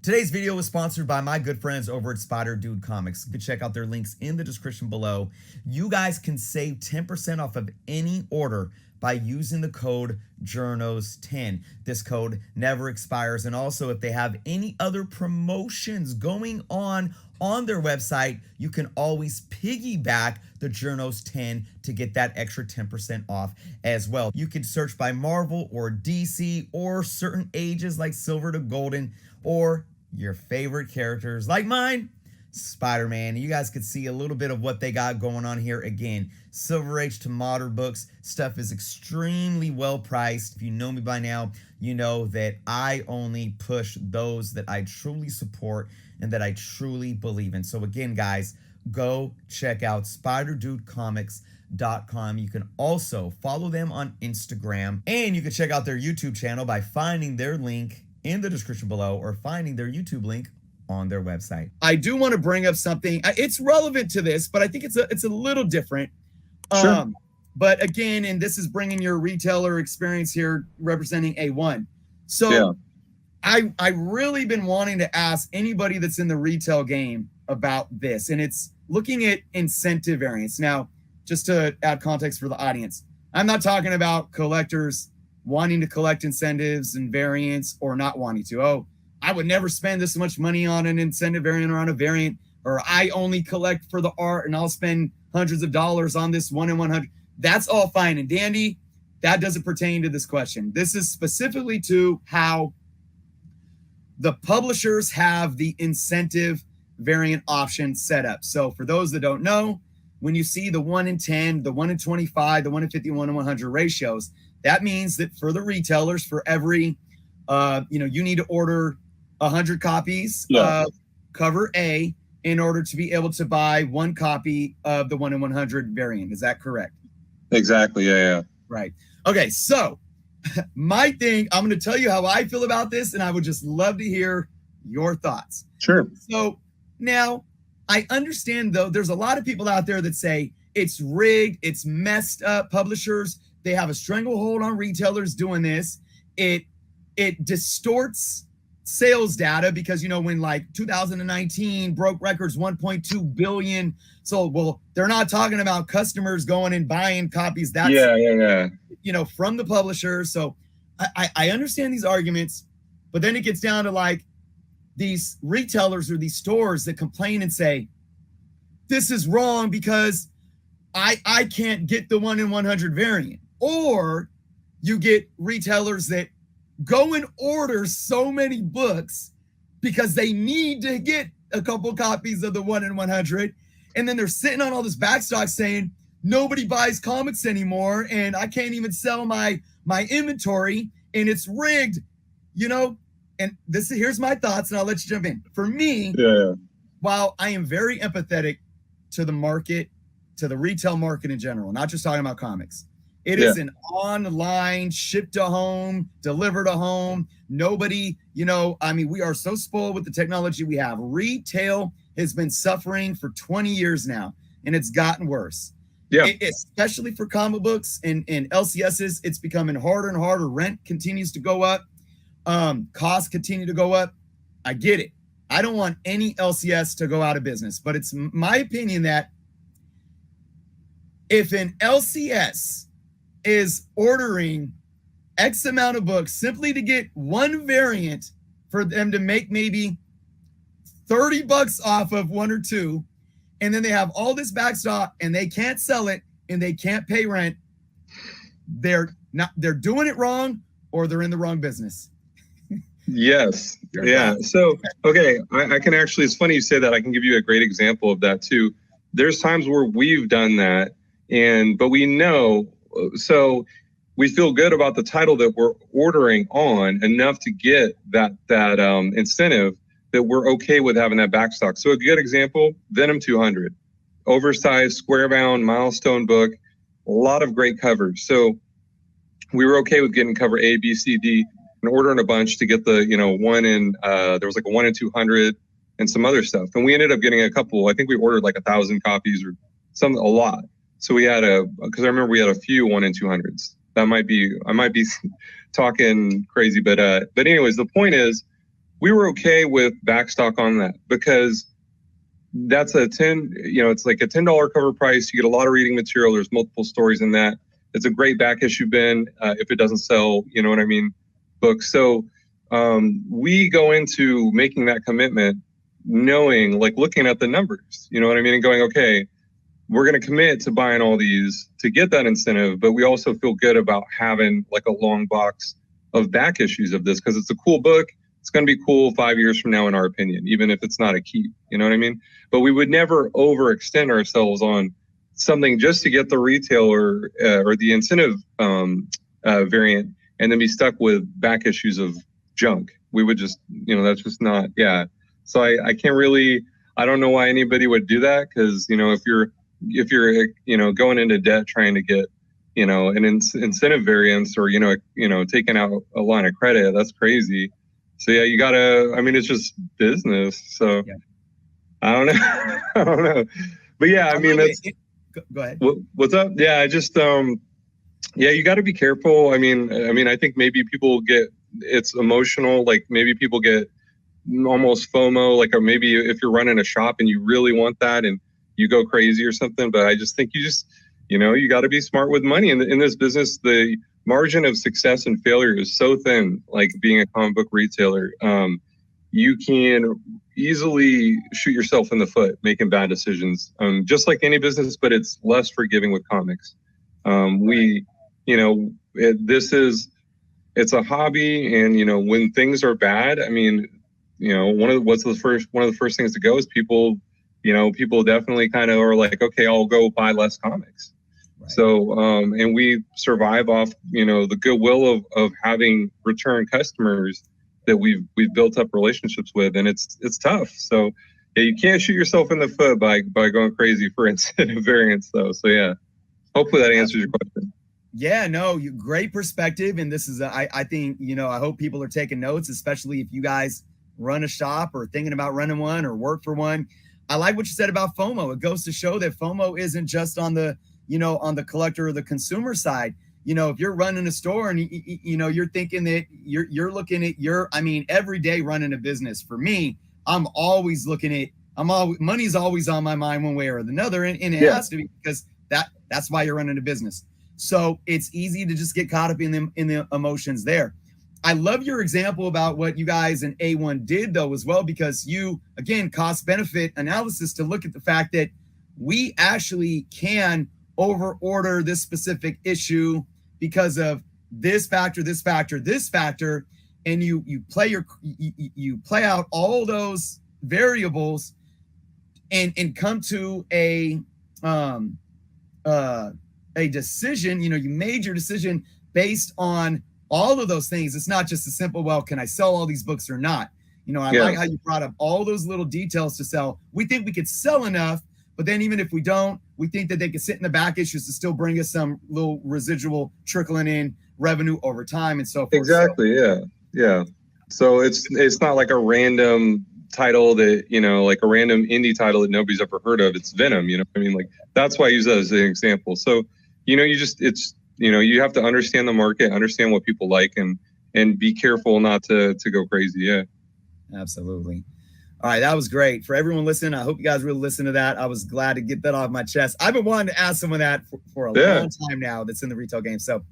Today's video was sponsored by my good friends over at Spider Dude Comics. You can check out their links in the description below. You guys can save 10% off of any order by using the code JOURNOS10. This code never expires. And also, if they have any other promotions going on their website, you can always piggyback the JOURNOS10 to get that extra 10% off as well. You can search by Marvel or DC or certain ages like Silver to Golden, or your favorite characters like mine, Spider-Man. You guys could see a little bit of what they got going on here. Again, Silver Age to modern books. Stuff is extremely well priced. If you know me by now, you know that I only push those that I truly support and that I truly believe in. So again, guys, go check out SpiderDudeComics.com. You can also follow them on Instagram, and you can check out their YouTube channel by finding their link in the description below or finding their YouTube link on their website. I do want to bring up something. It's relevant to this, but I think it's a little different. Sure. But again, and this is bringing your retailer experience here, representing A1. So yeah. I really been wanting to ask anybody that's in the retail game about this, and it's looking at incentive variance. Now, just to add context for the audience, I'm not talking about collectors wanting to collect incentives and variants or not wanting to. Oh, I would never spend this much money on an incentive variant or on a variant, or I only collect for the art and I'll spend hundreds of dollars on this 1 in 100. That's all fine and dandy. That doesn't pertain to this question. This is specifically to how the publishers have the incentive variant option set up. So for those that don't know, when you see the 1 in 10, the 1 in 25, the 1 in 50, 1 in 100 ratios, that means that for the retailers, for every, you need to order 100 copies of cover A in order to be able to buy 1 copy of the 1 in 100 variant. Is that correct? Exactly. Yeah. Right. Okay. So my thing, I'm going to tell you how I feel about this, and I would just love to hear your thoughts. Sure. So now I understand, though, there's a lot of people out there that say it's rigged, it's messed up. Publishers, they have a stranglehold on retailers doing this. It distorts sales data because, when like 2019 broke records 1.2 billion sold. Well, they're not talking about customers going and buying copies. That's from the publishers. So I understand these arguments, but then it gets down to like these retailers or these stores that complain and say, this is wrong because I can't get the 1 in 100 variant. Or you get retailers that go and order so many books because they need to get a couple copies of the 1 in 100. And then they're sitting on all this backstock saying, nobody buys comics anymore. And I can't even sell my inventory and it's rigged, And here's my thoughts, and I'll let you jump in. For me, while I am very empathetic to the market, to the retail market in general, not just talking about comics, it is an online, ship to home, deliver to home. Nobody, we are so spoiled with the technology we have. Retail has been suffering for 20 years now, and it's gotten worse. Yeah, especially for comic books and LCSs, it's becoming harder and harder. Rent continues to go up. Costs continue to go up. I get it. I don't want any LCS to go out of business, but it's my opinion that if an LCS is ordering X amount of books simply to get 1 variant for them to make maybe $30 off of 1 or 2, and then they have all this backstock and they can't sell it and they can't pay rent, they're doing it wrong, or they're in the wrong business. Yes. Yeah. So, okay. I can actually, it's funny you say that. I can give you a great example of that too. There's times where we've done that, but we know, so we feel good about the title that we're ordering on enough to get that incentive that we're okay with having that backstock. So a good example, Venom 200, oversized, square bound, milestone book, a lot of great covers. So we were okay with getting cover A, B, C, D, and ordering a bunch to get the, 1 in, there was like a 1 in 200 and some other stuff. And we ended up getting a couple, I think we ordered like 1,000 copies or a lot. So we had because I remember we had a few 1 in 200s. I might be talking crazy, but anyways, the point is we were okay with backstock on that because that's a 10, it's like a $10 cover price. You get a lot of reading material. There's multiple stories in that. It's a great back issue bin if it doesn't sell, you know what I mean, books. So we go into making that commitment knowing, like looking at the numbers, you know what I mean, and going, okay, we're going to commit to buying all these to get that incentive, but we also feel good about having like a long box of back issues of this because it's a cool book. It's going to be cool 5 years from now, in our opinion, even if it's not a keep, you know what I mean? But we would never overextend ourselves on something just to get the retailer or the incentive variant and then be stuck with back issues of junk. We would just, that's just not, yeah. So I can't really, I don't know why anybody would do that because, if you're going into debt trying to get, an incentive variance or, taking out a line of credit, that's crazy. So yeah, you gotta, it's just business. So yeah. I don't know. I don't know. But yeah, that's, go ahead. What's up? Yeah, I just, yeah, you gotta be careful. I think maybe people get, it's emotional. Like maybe people get almost FOMO, like, or maybe if you're running a shop and you really want that and you go crazy or something. But I just think you got to be smart with money in this business. The margin of success and failure is so thin, like being a comic book retailer. You can easily shoot yourself in the foot making bad decisions, just like any business, but it's less forgiving with comics. It's a hobby, and when things are bad, one of the first things to go is people definitely kind of are like, okay, I'll go buy less comics. Right. So, and we survive off, the goodwill of having return customers that we've built up relationships with, and it's tough. So yeah, you can't shoot yourself in the foot by going crazy for incentive variance though. So yeah, hopefully that answers your question. Yeah, no, great perspective. And this is, I think, I hope people are taking notes, especially if you guys run a shop or thinking about running one or work for one. I like what you said about FOMO. It goes to show that FOMO isn't just on the, on the collector or the consumer side. If you're running a store and, you're thinking that you're looking at every day running a business. For me, I'm always looking at, money's always on my mind one way or another. And it has to be because that's why you're running a business. So it's easy to just get caught up in the emotions there. I love your example about what you guys in A1 did though as well, because you, again, cost benefit analysis to look at the fact that we actually can over order this specific issue because of this factor, and you play out all those variables and come to a decision. You made your decision based on all of those things. It's not just a simple, well, can I sell all these books or not? Like how you brought up all those little details to sell. We think we could sell enough, but then even if we don't, we think that they could sit in the back issues to still bring us some little residual trickling in revenue over time and so forth. Exactly. Yeah. So it's not like a random title that, like a random indie title that nobody's ever heard of. It's Venom, like that's why I use that as an example. So, you have to understand the market, understand what people like, and be careful not to go crazy. Yeah. Absolutely. All right. That was great. For everyone listening, I hope you guys really listen to that. I was glad to get that off my chest. I've been wanting to ask someone that for a long time now that's in the retail game. So